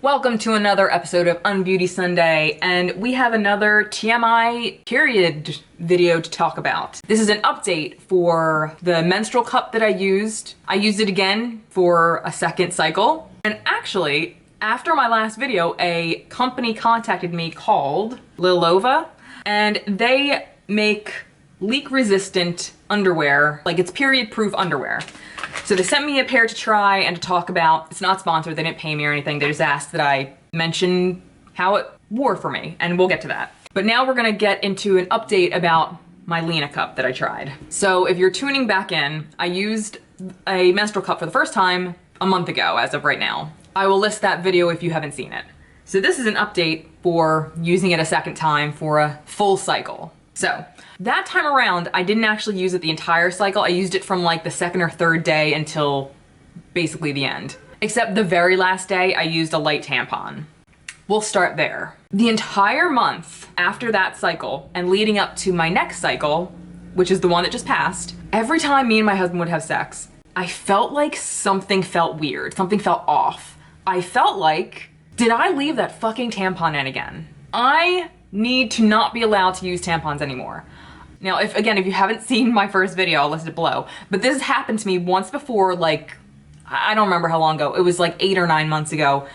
Welcome to another episode of UnBeauty Sunday, and we have another TMI period video to talk about. This is an update for the menstrual cup that I used. I used it again for a second cycle, and actually, after my last video, a company contacted me called Lilova, and they make leak-resistant underwear, like it's period-proof underwear. So they sent me a pair to try and to talk about. It's not sponsored, they didn't pay me or anything. They just asked that I mention how it wore for me, and we'll get to that. But now we're gonna get into an update about my Lena cup that I tried. So if you're tuning back in, I used a menstrual cup for the first time a month ago as of right now. I will list that video if you haven't seen it. So this is an update for using it a second time for a full cycle. So that time around, I didn't actually use it the entire cycle. I used it from like the second or third day until basically the end. Except the very last day, I used a light tampon. We'll start there. The entire month after that cycle and leading up to my next cycle, which is the one that just passed, every time me and my husband would have sex, I felt like something felt weird. Something felt off. I felt like, did I leave that fucking tampon in again? I need to not be allowed to use tampons anymore. Now, if you haven't seen my first video, I'll list it below, but this has happened to me once before, like, I don't remember how long ago. It was like 8 or 9 months ago.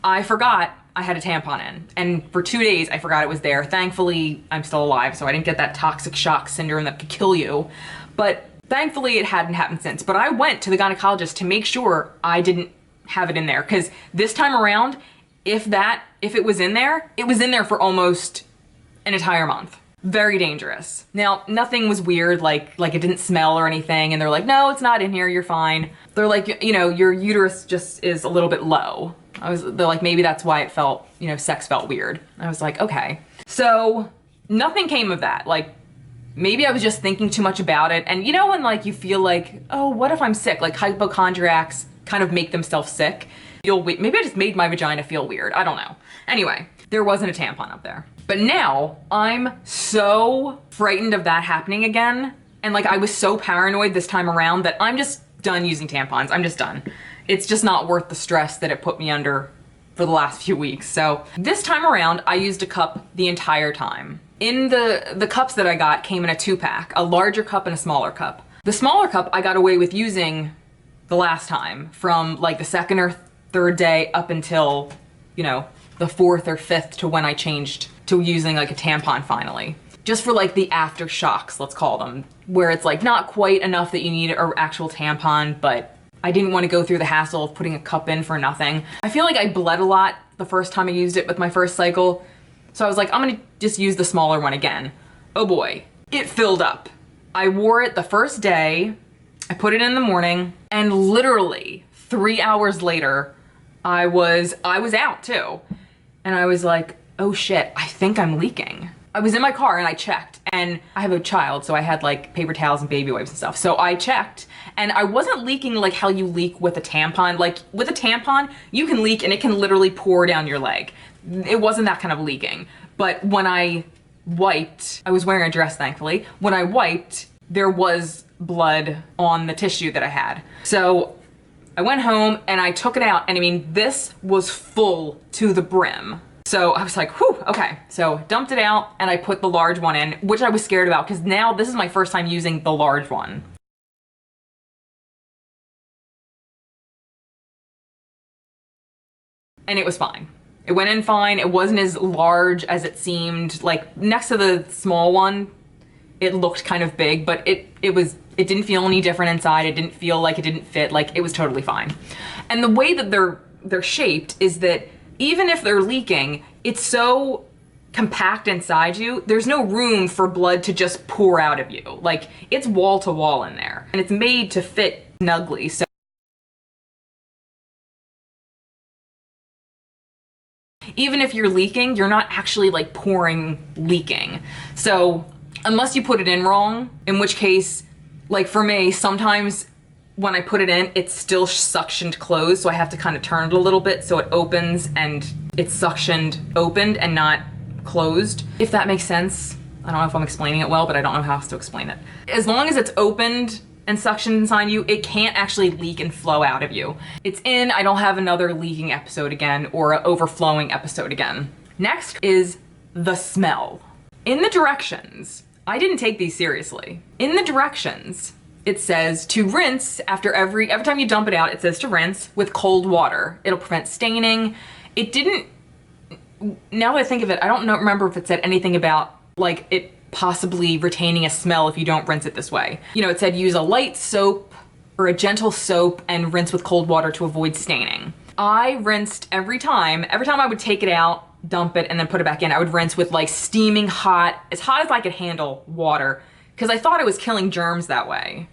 I forgot I had a tampon in, and for 2 days, I forgot it was there. Thankfully, I'm still alive, so I didn't get that toxic shock syndrome that could kill you, but thankfully it hadn't happened since. But I went to the gynecologist to make sure I didn't have it in there, because this time around, if it was in there for almost an entire month. Very dangerous. Now, nothing was weird, like it didn't smell or anything, and they're like, no, it's not in here, you're fine. They're like, you know, your uterus just is a little bit low. They're like, maybe that's why it felt, you know, sex felt weird. I was like, okay. So nothing came of that. Like, maybe I was just thinking too much about it. And you know when like you feel like, oh, what if I'm sick? Like hypochondriacs kind of make themselves sick. Maybe I just made my vagina feel weird. I don't know. Anyway, there wasn't a tampon up there. But now I'm so frightened of that happening again. And like I was so paranoid this time around that I'm just done using tampons. I'm just done. It's just not worth the stress that it put me under for the last few weeks. So this time around, I used a cup the entire time. In the cups that I got came in a 2-pack, a larger cup and a smaller cup. The smaller cup I got away with using the last time from like the second or third day up until, you know, the 4th or 5th to when I changed to using like a tampon finally. Just for like the aftershocks, let's call them, where it's like not quite enough that you need an actual tampon, but I didn't want to go through the hassle of putting a cup in for nothing. I feel like I bled a lot the first time I used it with my first cycle, so I was like, I'm gonna just use the smaller one again. Oh boy, it filled up. I wore it the first day, I put it in the morning, and literally 3 hours later, I was out too. And I was like, oh shit, I think I'm leaking. I was in my car and I checked, and I have a child, so I had like paper towels and baby wipes and stuff. So I checked, and I wasn't leaking like how you leak with a tampon. Like with a tampon, you can leak and it can literally pour down your leg. It wasn't that kind of leaking. But when I wiped, I was wearing a dress thankfully, when I wiped, there was blood on the tissue that I had. So I went home and I took it out, and I mean, this was full to the brim. So I was like, whew, okay. So dumped it out and I put the large one in, which I was scared about because now this is my first time using the large one. And it was fine. It went in fine. It wasn't as large as it seemed. Like next to the small one, it looked kind of big, but it didn't feel any different inside. It didn't feel like it didn't fit. Like it was totally fine. And the way that they're shaped is that even if they're leaking, it's so compact inside you, there's no room for blood to just pour out of you. Like it's wall to wall in there, and it's made to fit snugly. So even if you're leaking, you're not actually like pouring leaking. So unless you put it in wrong, in which case, like for me, sometimes when I put it in, it's still suctioned closed, so I have to kind of turn it a little bit so it opens and it's suctioned opened and not closed, if that makes sense. I don't know if I'm explaining it well, but I don't know how else to explain it. As long as it's opened and suction inside you, it can't actually leak and flow out of you. It's in, I don't have another leaking episode again or an overflowing episode again. Next is the smell. In the directions, I didn't take these seriously. In the directions, it says to rinse after every time you dump it out, it says to rinse with cold water. It'll prevent staining. It didn't, now that I think of it, I don't remember if it said anything about like it possibly retaining a smell if you don't rinse it this way. You know, it said use a light soap or a gentle soap and rinse with cold water to avoid staining. I rinsed every time I would take it out, dump it, and then put it back in, I would rinse with like steaming hot, as hot as I could handle water, because I thought it was killing germs that way.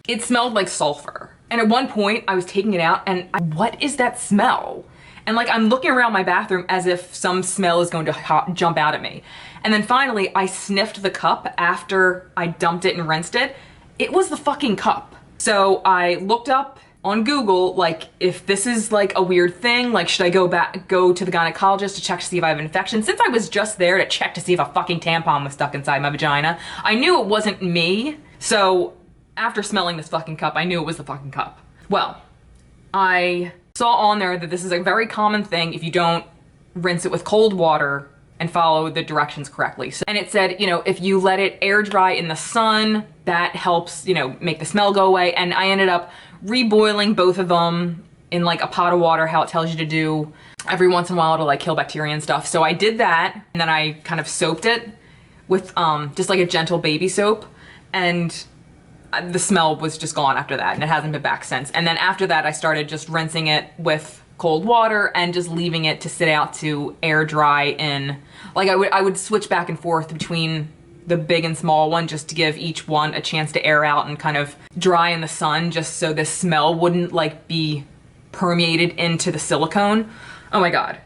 It smelled like sulfur. And at one point I was taking it out and what is that smell? And like I'm looking around my bathroom as if some smell is going to jump out at me. And then finally I sniffed the cup after I dumped it and rinsed it. It was the fucking cup. So I looked up on Google, like if this is like a weird thing, like should I go to the gynecologist to check to see if I have an infection? Since I was just there to check to see if a fucking tampon was stuck inside my vagina, I knew it wasn't me. So after smelling this fucking cup, I knew it was the fucking cup. Well, I saw on there that this is a very common thing if you don't rinse it with cold water and follow the directions correctly. So, and it said, you know, if you let it air dry in the sun, that helps, you know, make the smell go away. And I ended up reboiling both of them in like a pot of water, how it tells you to do every once in a while to like kill bacteria and stuff. So I did that, and then I kind of soaped it with just like a gentle baby soap, and the smell was just gone after that, and it hasn't been back since. And then after that, I started just rinsing it with cold water and just leaving it to sit out to air dry in, like I would switch back and forth between the big and small one just to give each one a chance to air out and kind of dry in the sun, just so the smell wouldn't like be permeated into the silicone. Oh my God.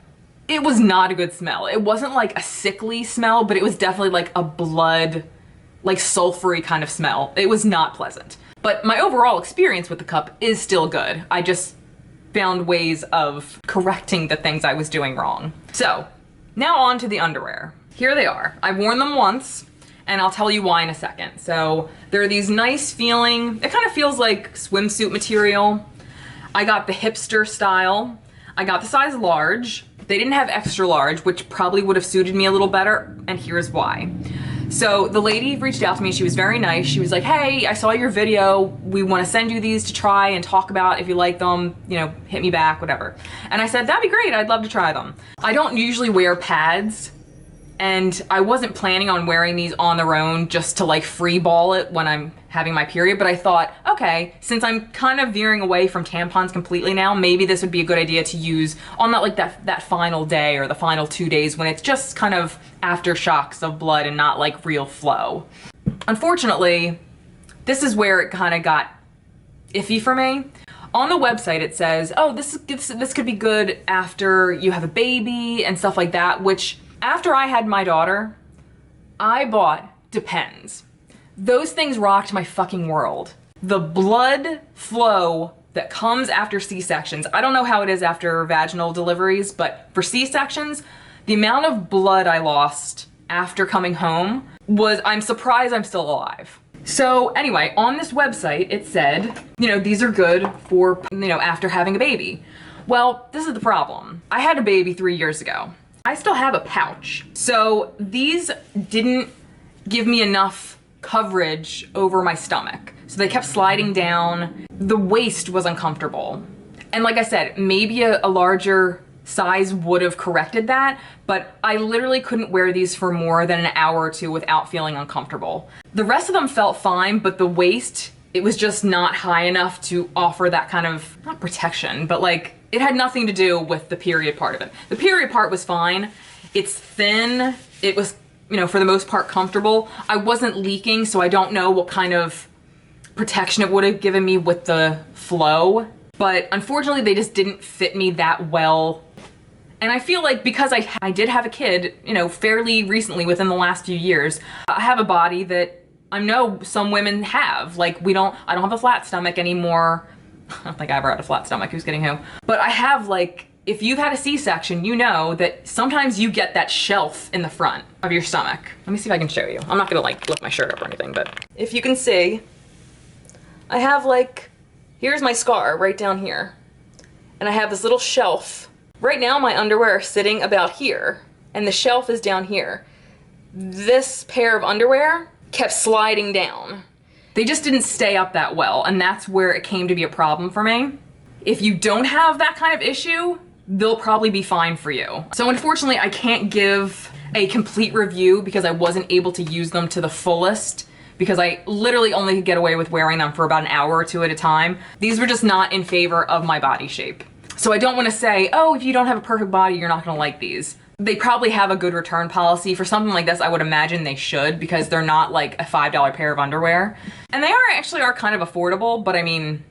It was not a good smell. It wasn't like a sickly smell, but it was definitely like a blood, like sulfury kind of smell. It was not pleasant. But my overall experience with the cup is still good. I just found ways of correcting the things I was doing wrong. So now on to the underwear. Here they are. I've worn them once, and I'll tell you why in a second. So they're these nice feeling, it kind of feels like swimsuit material. I got the hipster style. I got the size large. They didn't have extra large, which probably would have suited me a little better, and here's why. So the lady reached out to me, she was very nice. She was like, hey, I saw your video. We want to send you these to try and talk about. If you like them, you know, hit me back, whatever. And I said, that'd be great, I'd love to try them. I don't usually wear pads, and I wasn't planning on wearing these on their own just to like free ball it when I'm having my period, but I thought, okay, since I'm kind of veering away from tampons completely now, maybe this would be a good idea to use on that final day or the final 2 days when it's just kind of aftershocks of blood and not like real flow. Unfortunately, this is where it kind of got iffy for me. On the website it says, oh, this could be good after you have a baby and stuff like that, which after I had my daughter, I bought Depends. Those things rocked my fucking world. The blood flow that comes after C-sections, I don't know how it is after vaginal deliveries, but for C-sections, the amount of blood I lost after coming home was, I'm surprised I'm still alive. So anyway, on this website, it said, you know, these are good for, you know, after having a baby. Well, this is the problem. I had a baby 3 years ago. I still have a pouch. So these didn't give me enough coverage over my stomach. So they kept sliding down. The waist was uncomfortable. And like I said, maybe a larger size would have corrected that, but I literally couldn't wear these for more than an hour or two without feeling uncomfortable. The rest of them felt fine, but the waist, it was just not high enough to offer that kind of, not protection, but like, it had nothing to do with the period part of it. The period part was fine. It's thin. It was, you know, for the most part comfortable. I wasn't leaking, so I don't know what kind of protection it would have given me with the flow. But unfortunately, they just didn't fit me that well. And I feel like because I did have a kid, you know, fairly recently within the last few years, I have a body that I know some women have. Like I don't have a flat stomach anymore. I don't think I ever had a flat stomach, who's kidding who? But I have like, if you've had a C-section, you know that sometimes you get that shelf in the front of your stomach. Let me see if I can show you. I'm not gonna like lift my shirt up or anything, but if you can see, I have like, here's my scar right down here. And I have this little shelf. Right now my underwear are sitting about here and the shelf is down here. This pair of underwear kept sliding down. They just didn't stay up that well, and that's where it came to be a problem for me. If you don't have that kind of issue, they'll probably be fine for you. So unfortunately, I can't give a complete review because I wasn't able to use them to the fullest because I literally only could get away with wearing them for about an hour or two at a time. These were just not in favor of my body shape. So I don't want to say, oh, if you don't have a perfect body, you're not gonna like these. They probably have a good return policy. For something like this, I would imagine they should because they're not like a $5 pair of underwear. And they actually are kind of affordable, but I mean,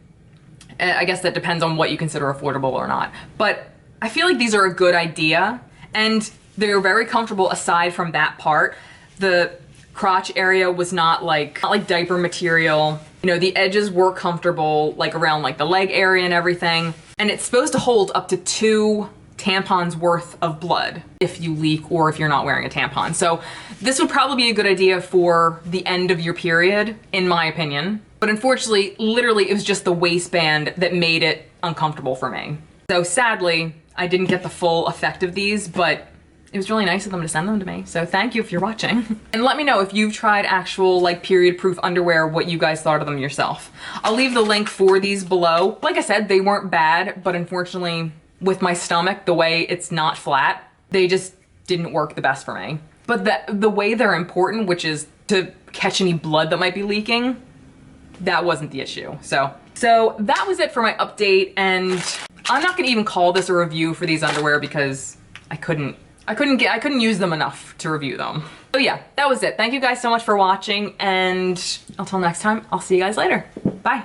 I guess that depends on what you consider affordable or not. But I feel like these are a good idea and they're very comfortable aside from that part. The crotch area was not like diaper material. You know, the edges were comfortable like around like the leg area and everything. And it's supposed to hold up to 2 tampons worth of blood if you leak or if you're not wearing a tampon. So this would probably be a good idea for the end of your period, in my opinion. But unfortunately, literally it was just the waistband that made it uncomfortable for me. So sadly, I didn't get the full effect of these, but it was really nice of them to send them to me. So thank you if you're watching. And let me know if you've tried actual like period proof underwear, what you guys thought of them yourself. I'll leave the link for these below. Like I said, they weren't bad, but unfortunately with my stomach, the way it's not flat, they just didn't work the best for me. But the way they're important, which is to catch any blood that might be leaking, that wasn't the issue. So that was it for my update, and I'm not gonna even call this a review for these underwear because I couldn't use them enough to review them. So yeah, that was it. Thank you guys so much for watching, and until next time, I'll see you guys later. Bye.